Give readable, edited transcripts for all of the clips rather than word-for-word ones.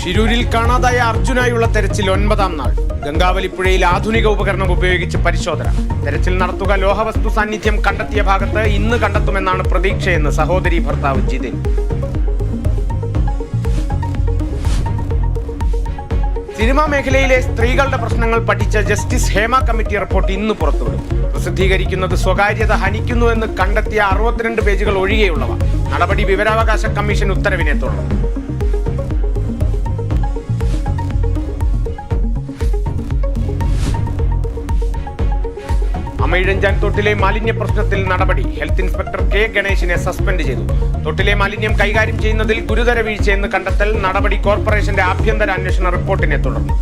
ശിരൂരിൽ കാണാതായ അർജുനായുള്ള തെരച്ചിൽ 9ാം നാൾ. ഗംഗാവലിപ്പുഴയിൽ ആധുനിക ഉപകരണം ഉപയോഗിച്ച് പരിശോധന. തെരച്ചിൽ നടത്തുക ലോഹവസ്തു സാന്നിധ്യം കണ്ടെത്തിയ ഭാഗത്ത് ഇന്ന് കണ്ടെത്തുമെന്നാണ് പ്രതീക്ഷയെന്ന് സഹോദരി ഭർത്താവ് ജിതിൻ. സിനിമാ മേഖലയിലെ സ്ത്രീകളുടെ പ്രശ്നങ്ങൾ പഠിച്ച ജസ്റ്റിസ് ഹേമ കമ്മിറ്റി റിപ്പോർട്ട് ഇന്ന് പുറത്തുവിടും. പ്രസിദ്ധീകരിക്കുന്നത് സ്വകാര്യത ഹനിക്കുന്നുവെന്ന് കണ്ടെത്തിയ 62 പേജുകൾ ഒഴികെയുള്ളവ. നടപടി വിവരാവകാശ കമ്മീഷൻ ഉത്തരവിനെ തുടർന്നു. അമയിഴഞ്ചാൻ തൊട്ടിലെ മാലിന്യ പ്രശ്നത്തിൽ നടപടി. ഹെൽത്ത് ഇൻസ്പെക്ടർ കെ ഗണേശിനെ സസ്പെൻഡ് ചെയ്തു. തൊട്ടിലെ മാലിന്യം കൈകാര്യം ചെയ്യുന്നതിൽ ഗുരുതര വീഴ്ചയെന്ന് കണ്ടെത്തൽ. നടപടി കോർപ്പറേഷന്റെ ആഭ്യന്തര അന്വേഷണ റിപ്പോർട്ടിനെ തുടർന്നു.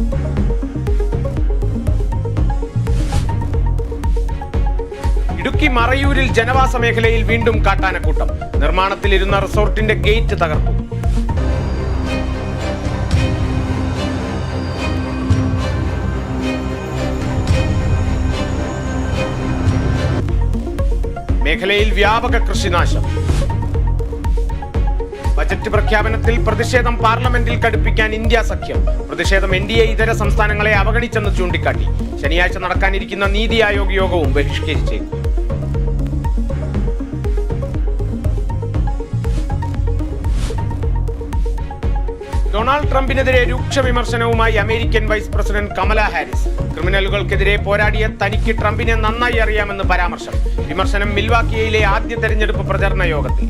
ഇടുക്കി മറയൂരിൽ ജനവാസ മേഖലയിൽ വീണ്ടും കാട്ടാനക്കൂട്ടം. നിർമ്മാണത്തിലിരുന്ന റിസോർട്ടിന്റെ ഗേറ്റ് തകർത്തു. മേഖലയിൽ വ്യാപക കൃഷിനാശം. ബജറ്റ് പ്രഖ്യാപനത്തിൽ പ്രതിഷേധം പാർലമെന്റിൽ കടുപ്പിക്കാൻ ഇന്ത്യ സഖ്യം. പ്രതിഷേധം NDA ഇതര സംസ്ഥാനങ്ങളെ അവഗണിച്ചെന്ന് ചൂണ്ടിക്കാട്ടി. ശനിയാഴ്ച നടക്കാനിരിക്കുന്ന നീതി ആയോഗ് യോഗവും ബഹിഷ്കരിച്ചേക്കും. ഡൊണാൾഡ് ട്രംപിനെതിരെ രൂക്ഷ വിമർശനവുമായി American vice president Kamala Harris. ക്രിമിനലുകൾക്കെതിരെ പോരാടിയ തനിക്ക് ട്രംപിനെ നന്നായി അറിയാമെന്ന് പരാമർശം. വിമർശനം മിൽവാക്കിയയിലെ ആദ്യ തെരഞ്ഞെടുപ്പ് പ്രചരണ യോഗത്തിൽ.